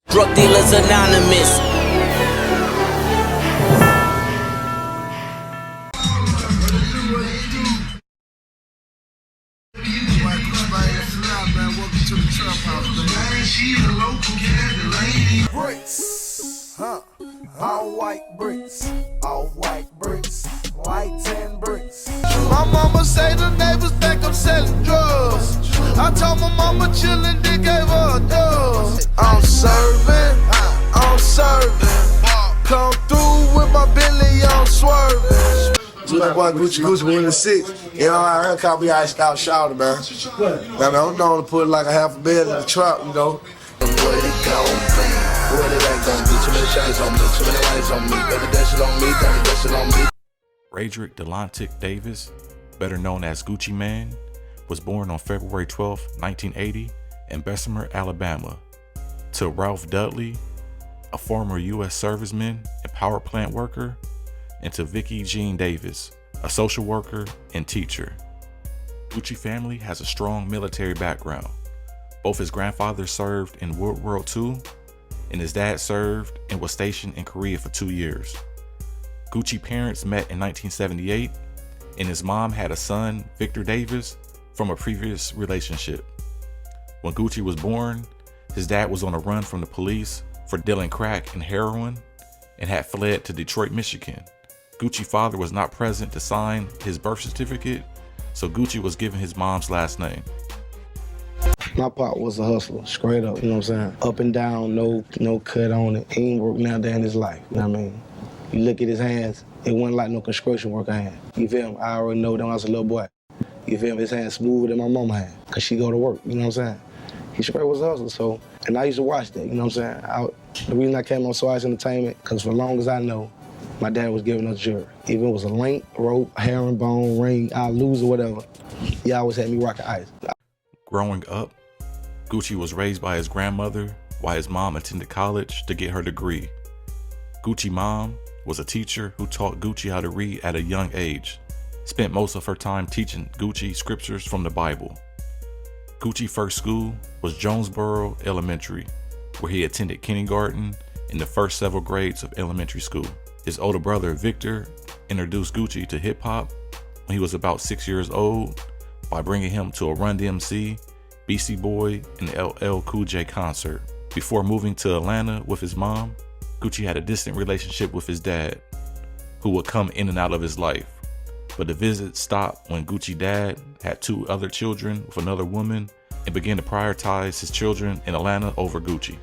Drug Dealers Anonymous. Bricks, huh? All white bricks, all white bricks, white 10 bricks. My mama say the neighbors think I'm selling drugs. I told my mama chillin', they gave her a dub. I'm serving. Come through with my Bentley, I'm swerving. My boy Gucci when the 6. You know, I heard call me iced out shouting, man. Man, I'm known to put like a $500 million in the trunk, you know. What it gon' be? What it ain't gon' be? Too many shines on me, too many lines on me. Baby, dash it on me, baby, dash it on me. Radrick Delontic Davis, better known as Gucci Mane, was born on February 12, 1980 in Bessemer, Alabama, to Ralph Dudley, a former U.S. serviceman and power plant worker, and to Vicki Jean Davis, a social worker and teacher. Gucci family has a strong military background. Both his grandfathers served in World War II, and his dad served and was stationed in Korea for 2 years. Gucci parents met in 1978, and his mom had a son, Victor Davis, from a previous relationship. When Gucci was born, his dad was on a run from the police for dealing crack and heroin and had fled to Detroit, Michigan. Gucci's father was not present to sign his birth certificate, so Gucci was given his mom's last name. My pop was a hustler, straight up, you know what I'm saying? Up and down, no cut on it. He ain't worked now day in his life, you know what I mean? You look at his hands, it wasn't like no construction worker hand. You feel me? I already know that when I was a little boy. You feel me? His hands smoother than my mama's hand, because she go to work, you know what I'm saying? He straight was a hustler, so, and I used to watch that, you know what I'm saying? The reason I came on So Ice Entertainment, because for as long as I know, my dad was giving us jewelry. Even if it was a link, rope, herringbone, ring, I lose or whatever, he always had me rocking ice. Growing up, Gucci was raised by his grandmother while his mom attended college to get her degree. Gucci's mom was a teacher who taught Gucci how to read at a young age, spent most of her time teaching Gucci scriptures from the Bible. Gucci's first school was Jonesboro Elementary, where he attended kindergarten and the first several grades of elementary school. His older brother, Victor, introduced Gucci to hip-hop when he was about 6 years old by bringing him to a Run DMC, Beastie Boy, and LL Cool J concert. Before moving to Atlanta with his mom, Gucci had a distant relationship with his dad, who would come in and out of his life. But the visit stopped when Gucci's dad had 2 other children with another woman and began to prioritize his children in Atlanta over Gucci.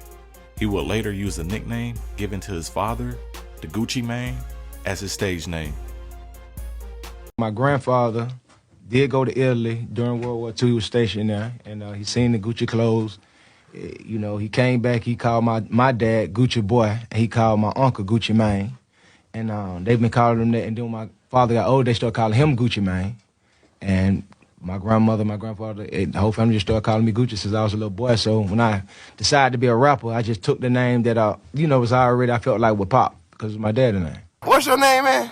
He would later use the nickname given to his father, the Gucci Mane, as his stage name. My grandfather did go to Italy during World War II. He was stationed there, and he seen the Gucci clothes. You know, he came back, he called my dad Gucci Boy, and he called my uncle Gucci Mane. And they've been calling him that, and then when my father got old, they started calling him Gucci Mane. And my grandmother, my grandfather, the whole family just started calling me Gucci since I was a little boy. So when I decided to be a rapper, I just took the name that, was already, I felt like would pop, because it was my dad's name. What's your name, man?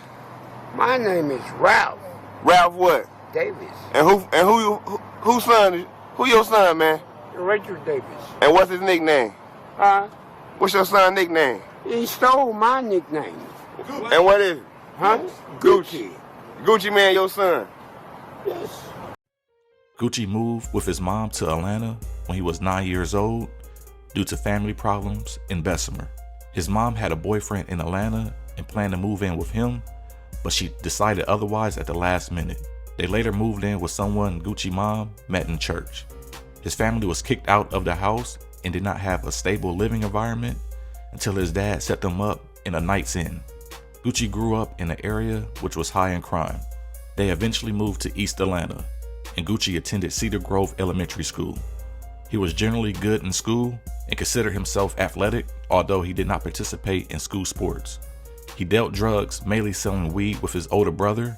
My name is Ralph Ralph what? Davis. And whose son? Who your son, man? Richard Davis. And what's his nickname? Huh? What's your son's nickname? He stole my nickname. And what is it? Huh? Gucci. Gucci Man, your son. Yes. Gucci moved with his mom to Atlanta when he was 9 years old due to family problems in Bessemer. His mom had a boyfriend in Atlanta and planned to move in with him, but she decided otherwise at the last minute. They later moved in with someone Gucci's mom met in church. His family was kicked out of the house and did not have a stable living environment until his dad set them up in a Night's Inn. Gucci grew up in an area which was high in crime. They eventually moved to East Atlanta, and Gucci attended Cedar Grove Elementary School. He was generally good in school and considered himself athletic, although he did not participate in school sports. He dealt drugs, mainly selling weed with his older brother.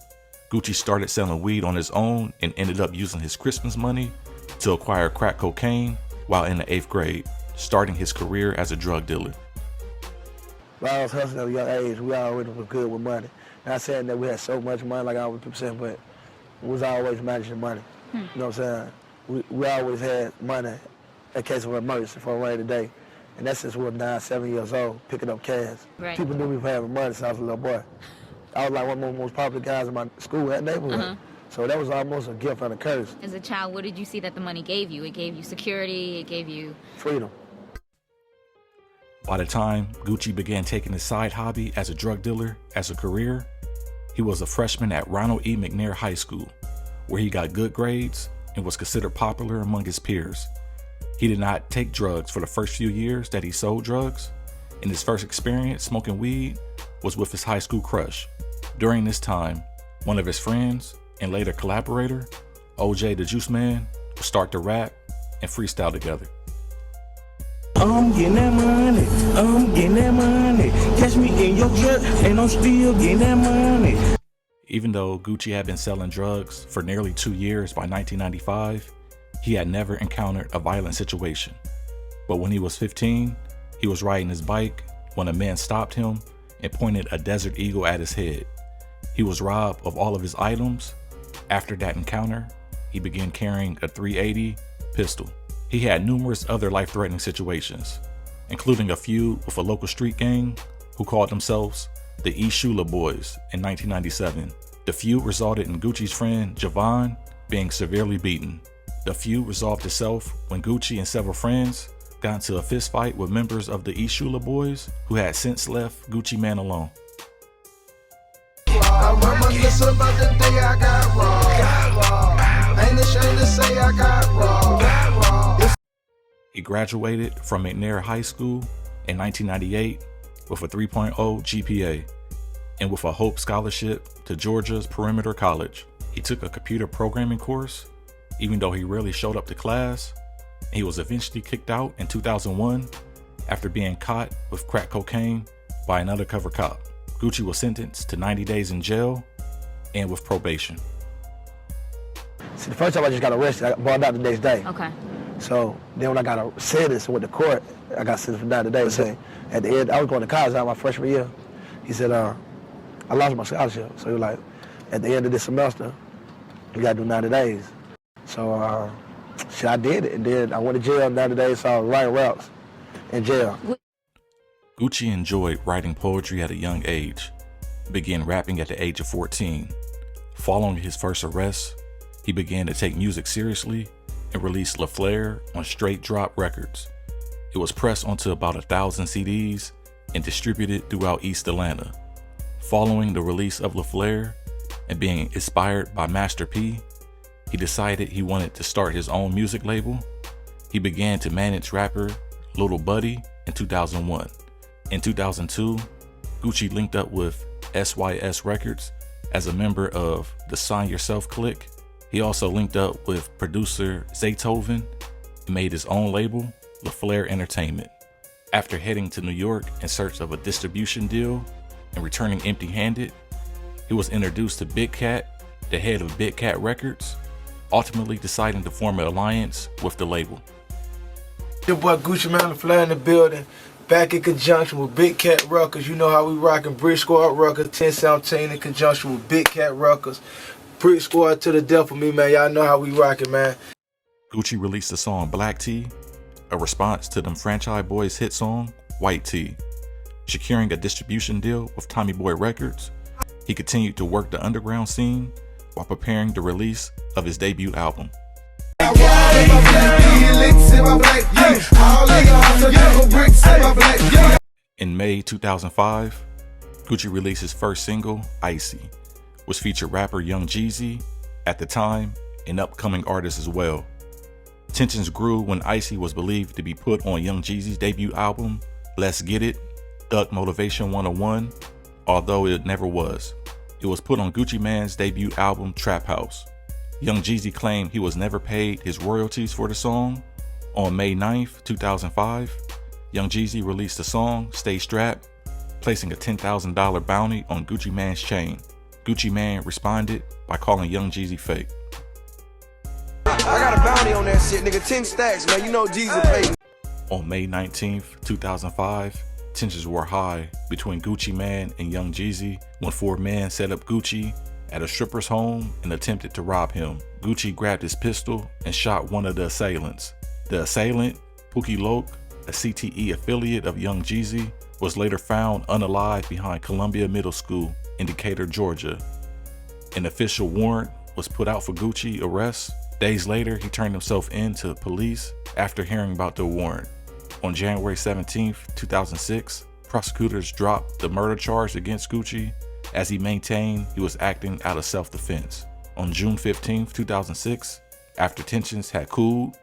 Gucci started selling weed on his own and ended up using his Christmas money to acquire crack cocaine while in the 8th grade, starting his career as a drug dealer. When I was hustling at a young age, we already was good with money. Not saying that we had so much money like I was saying, but we was always managing money. You know what I'm saying? We always had money in case of emergency for a rainy day. And that's since we were 9, 7 years old, picking up cash. Right. People knew me for having money since I was a little boy. I was like one of the most popular guys in my school, that neighborhood. So that was almost a gift and a curse. As a child, what did you see that the money gave you? It gave you security, it gave you... Freedom. By the time Gucci began taking his side hobby as a drug dealer as a career, he was a freshman at Ronald E. McNair High School, where he got good grades and was considered popular among his peers. He did not take drugs for the first few years that he sold drugs, and his first experience smoking weed was with his high school crush. During this time, one of his friends and later collaborator, OJ the Juice Man, would start to rap and freestyle together. I'm getting that money, I'm getting that money. Catch me in your truck and I'm still getting that money. Even though Gucci had been selling drugs for nearly 2 years by 1995, he had never encountered a violent situation. But when he was 15, he was riding his bike when a man stopped him and pointed a Desert Eagle at his head. He was robbed of all of his items. After that encounter, he began carrying a .380 pistol. He had numerous other life-threatening situations, including a feud with a local street gang who called themselves the Shula Boys in 1997. The feud resulted in Gucci's friend Javon being severely beaten. The feud resolved itself when Gucci and several friends got into a fist fight with members of the Shula Boys who had since left Gucci Mane alone. I reminisce about the day I got robbed. Ain't ashamed to say I got robbed. He graduated from McNair High School in 1998 with a 3.0 GPA and with a Hope Scholarship to Georgia's Perimeter College. He took a computer programming course, even though he rarely showed up to class. He was eventually kicked out in 2001 after being caught with crack cocaine by an undercover cop. Gucci was sentenced to 90 days in jail and with probation. See, the first time I just got arrested, I got brought out the next day. Okay. So then when I got sentenced with the court, I got sentenced for 90 days. So at the end, I was going to college out my freshman year. He said, I lost my scholarship. So he was like, at the end of this semester, you got to do 90 days. So I did it. And then I went to jail 90 days, so I was writing raps in jail. Gucci enjoyed writing poetry at a young age, began rapping at the age of 14. Following his first arrest, he began to take music seriously and released La Flare on Straight Drop Records. It was pressed onto about 1,000 CDs and distributed throughout East Atlanta. Following the release of La Flare and being inspired by Master P, he decided he wanted to start his own music label. He began to manage rapper Little Buddy in 2001. In 2002, Gucci linked up with SYS Records as a member of the Sign Yourself clique. He also linked up with producer Zaytoven and made his own label, La Flare Entertainment. After heading to New York in search of a distribution deal and returning empty-handed, he was introduced to Big Cat, the head of Big Cat Records, ultimately deciding to form an alliance with the label. Your boy Gucci Mane, La Flare in the building, back in conjunction with Big Cat Records. You know how we rockin' Brick Squad Records, 1017 in conjunction with Big Cat Records. Brick Squad to the death for me, man. Y'all know how we rockin', man. Gucci released the song Black Tea, a response to them Franchise Boys' hit song, White Tea. Securing a distribution deal with Tommy Boy Records, he continued to work the underground scene while preparing the release of his debut album. In May 2005, Gucci released his first single, Icy, which featured rapper Young Jeezy, at the time an upcoming artist as well. Tensions grew when Icy was believed to be put on Young Jeezy's debut album, Let's Get It, Thug Motivation 101, although it never was. It was put on Gucci Mane's debut album, Trap House. Young Jeezy claimed he was never paid his royalties for the song. On May 9th, 2005, Young Jeezy released the song, Stay Strapped, placing a $10,000 bounty on Gucci Mane's chain. Gucci Mane responded by calling Young Jeezy fake. I got a bounty on that shit, nigga. 10 stacks, man. You know Jeezy paid. On May 19th, 2005, tensions were high between Gucci Mane and Young Jeezy when 4 men set up Gucci at a stripper's home and attempted to rob him. Gucci grabbed his pistol and shot one of the assailants. The assailant, Pookie Loke, a CTE affiliate of Young Jeezy, was later found unalive behind Columbia Middle School in Decatur, Georgia. An official warrant was put out for Gucci arrest. Days later, he turned himself in to the police after hearing about the warrant. On January 17, 2006, prosecutors dropped the murder charge against Gucci as he maintained he was acting out of self-defense. On June 15, 2006, after tensions had cooled,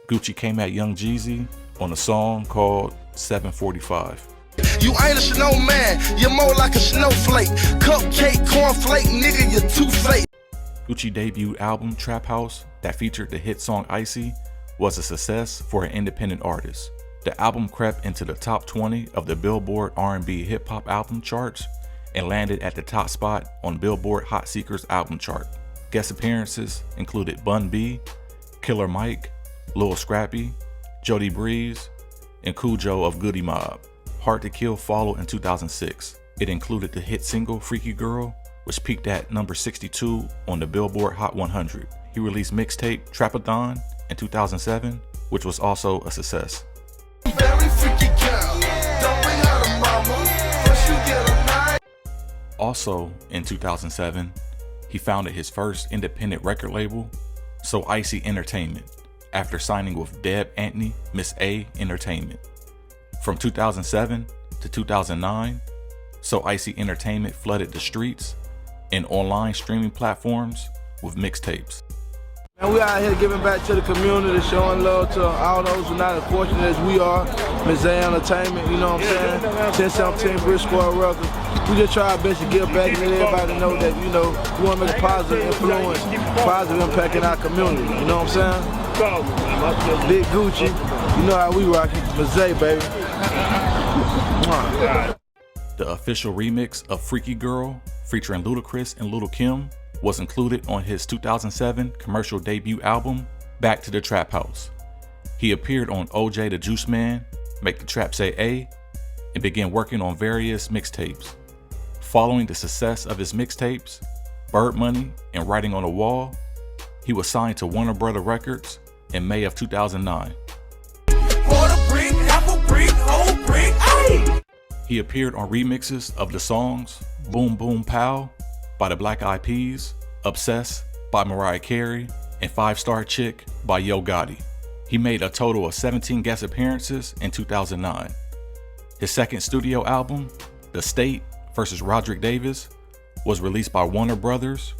Gucci came at Young Jeezy on a song called 745. You ain't a snowman, you're more like a snowflake. Cupcake, cornflake, nigga, you're too fake. Gucci debut album Trap House, that featured the hit song Icy, was a success for an independent artist. The album crept into the top 20 of the Billboard R&B hip hop album charts and landed at the top spot on Billboard Hot Seekers album chart. Guest appearances included Bun B, Killer Mike, Lil Scrappy, Jody Breeze, and Cujo of Goody Mob. Hard to Kill followed in 2006. It included the hit single Freaky Girl, which peaked at number 62 on the Billboard Hot 100. He released mixtape Trapathon in 2007, which was also a success. Very freaky girl, don't bring her to mama. First you get a night. Also in 2007, he founded his first independent record label, So Icy Entertainment, after signing with Deb Antney, Miss A Entertainment. From 2007 to 2009, So Icy Entertainment flooded the streets and online streaming platforms with mixtapes. And we out here giving back to the community, showing love to all those who are not as fortunate as we are. Miss A Entertainment, you know what I'm saying? 1017 Brick Squad Records. We just try our best to give back and let everybody know that, you know, we want to make a positive influence, positive impact in our community. You know what I'm saying? Big Gucci, you know how we rock it. Miss A, baby. The official remix of Freaky Girl, featuring Ludacris and Lil' Kim, was included on his 2007 commercial debut album, Back to the Trap House. He appeared on OJ the Juice Man, Make the Trap Say A, and began working on various mixtapes. Following the success of his mixtapes, Bird Money, and Writing on the Wall, he was signed to Warner Brother Records in May of 2009. He appeared on remixes of the songs Boom Boom Pow by the Black Eyed Peas, Obsessed by Mariah Carey, and 5 Star Chick by Yo Gotti. He made a total of 17 guest appearances in 2009. His second studio album, The State vs. Roderick Davis, was released by Warner Brothers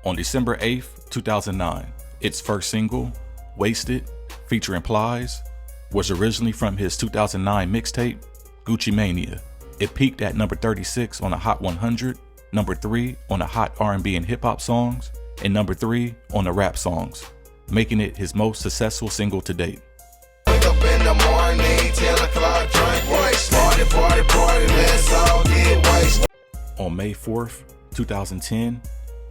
on December 8, 2009. Its first single, Wasted, featuring Plies, was originally from his 2009 mixtape, Gucci Mania. It peaked at number 36 on the Hot 100, number 3 on the Hot R&B and Hip Hop songs, and number 3 on the rap songs, making it his most successful single to date. Wake up in the morning, 10 o'clock, drink, party, let's all get wasted. On May 4th, 2010,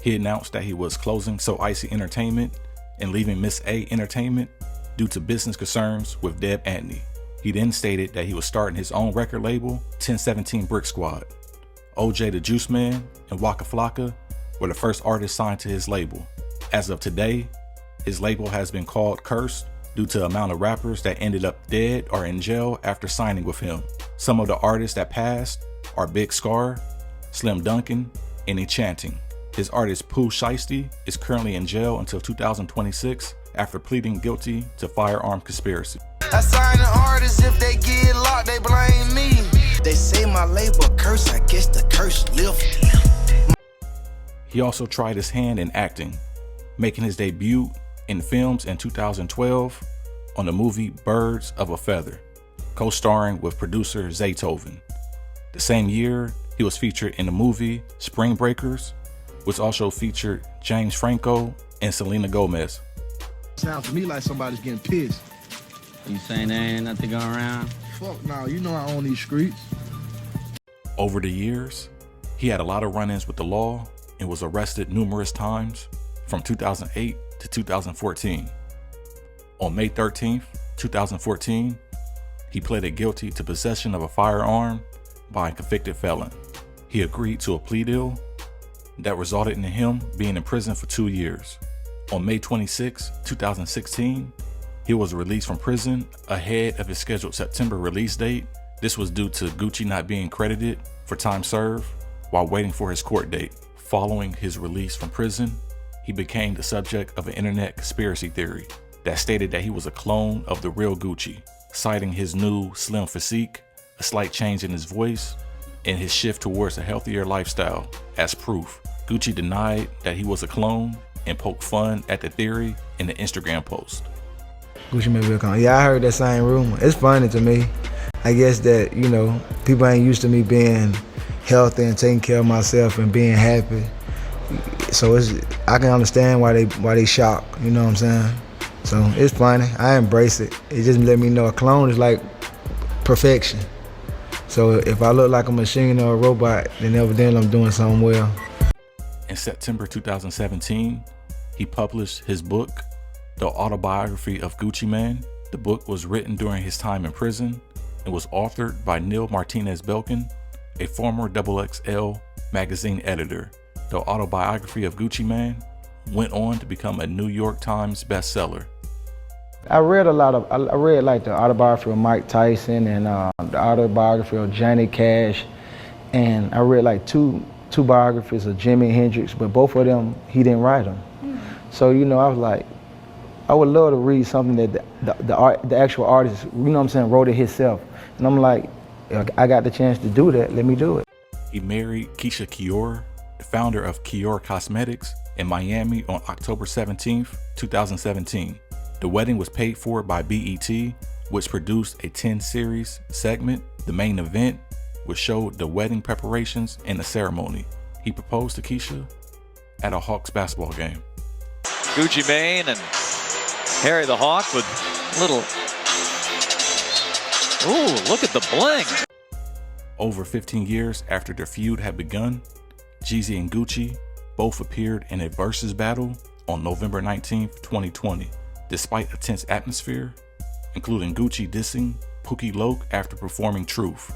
he announced that he was closing So Icy Entertainment and leaving Miss A Entertainment due to business concerns with Deb Antney. He then stated that he was starting his own record label, 1017 Brick Squad. OJ the Juice Man and Waka Flocka were the first artists signed to his label. As of today, his label has been called Cursed due to the amount of rappers that ended up dead or in jail after signing with him. Some of the artists that passed are Big Scar, Slim Duncan, and Enchanting. His artist Pooh Shiesty is currently in jail until 2026 after pleading guilty to firearm conspiracy. I sign the artists, if they get locked, they blame me. They say my label curse, I guess the curse lift. He also tried his hand in acting, making his debut in films in 2012 on the movie Birds of a Feather, co-starring with producer Zaytoven. The same year, he was featured in the movie Spring Breakers, which also featured James Franco and Selena Gomez. Sounds to me like somebody's getting pissed. You saying there ain't nothing going around? Fuck no, you know I own these streets. Over the years, he had a lot of run-ins with the law and was arrested numerous times from 2008 to 2014. On May 13th, 2014, he pleaded guilty to possession of a firearm by a convicted felon. He agreed to a plea deal that resulted in him being in prison for 2 years. On May 26, 2016, He was released from prison ahead of his scheduled September release date. This was due to Gucci not being credited for time served while waiting for his court date. Following his release from prison, he became the subject of an internet conspiracy theory that stated that he was a clone of the real Gucci, citing his new slim physique, a slight change in his voice, and his shift towards a healthier lifestyle as proof. Gucci denied that he was a clone and poked fun at the theory in the Instagram post. Gucci may be a clone. Yeah, I heard that same rumor. It's funny to me. I guess that, you know, people ain't used to me being healthy and taking care of myself and being happy. So I can understand why they shocked, you know what I'm saying? So it's funny. I embrace it. It just let me know a clone is like perfection. So if I look like a machine or a robot, then evidently I'm doing something well. In September 2017, he published his book, The Autobiography of Gucci Mane. The book was written during his time in prison and was authored by Neil Martinez Belkin, a former XXL magazine editor. The Autobiography of Gucci Mane went on to become a New York Times bestseller. I read like the autobiography of Mike Tyson and the autobiography of Johnny Cash, and I read like two biographies of Jimi Hendrix, but both of them, he didn't write them. So, you know, I was like, I would love to read something that the actual artist, you know what I'm saying, wrote it himself. And I'm like, I got the chance to do that, let me do it. He married Keisha Kior, the founder of Kior Cosmetics, in Miami on October 17th, 2017. The wedding was paid for by BET, which produced a 10 series segment, The Main Event, which showed the wedding preparations and the ceremony. He proposed to Keisha at a Hawks basketball game. Gucci Mane and Harry the Hawk with little, ooh, look at the bling. Over 15 years after their feud had begun, Jeezy and Gucci both appeared in a versus battle on November 19th, 2020. Despite a tense atmosphere, including Gucci dissing Pookie Loke after performing Truth.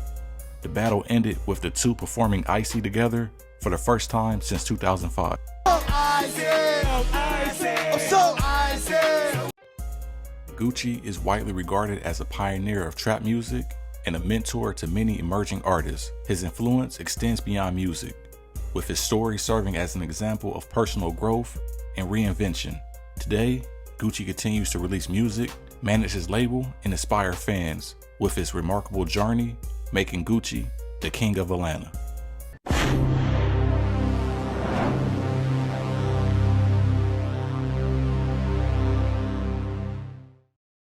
The battle ended with the two performing Icy together for the first time since 2005. Gucci is widely regarded as a pioneer of trap music and a mentor to many emerging artists. His influence extends beyond music, with his story serving as an example of personal growth and reinvention. Today, Gucci continues to release music, manage his label, and inspire fans with his remarkable journey, making Gucci the king of Atlanta.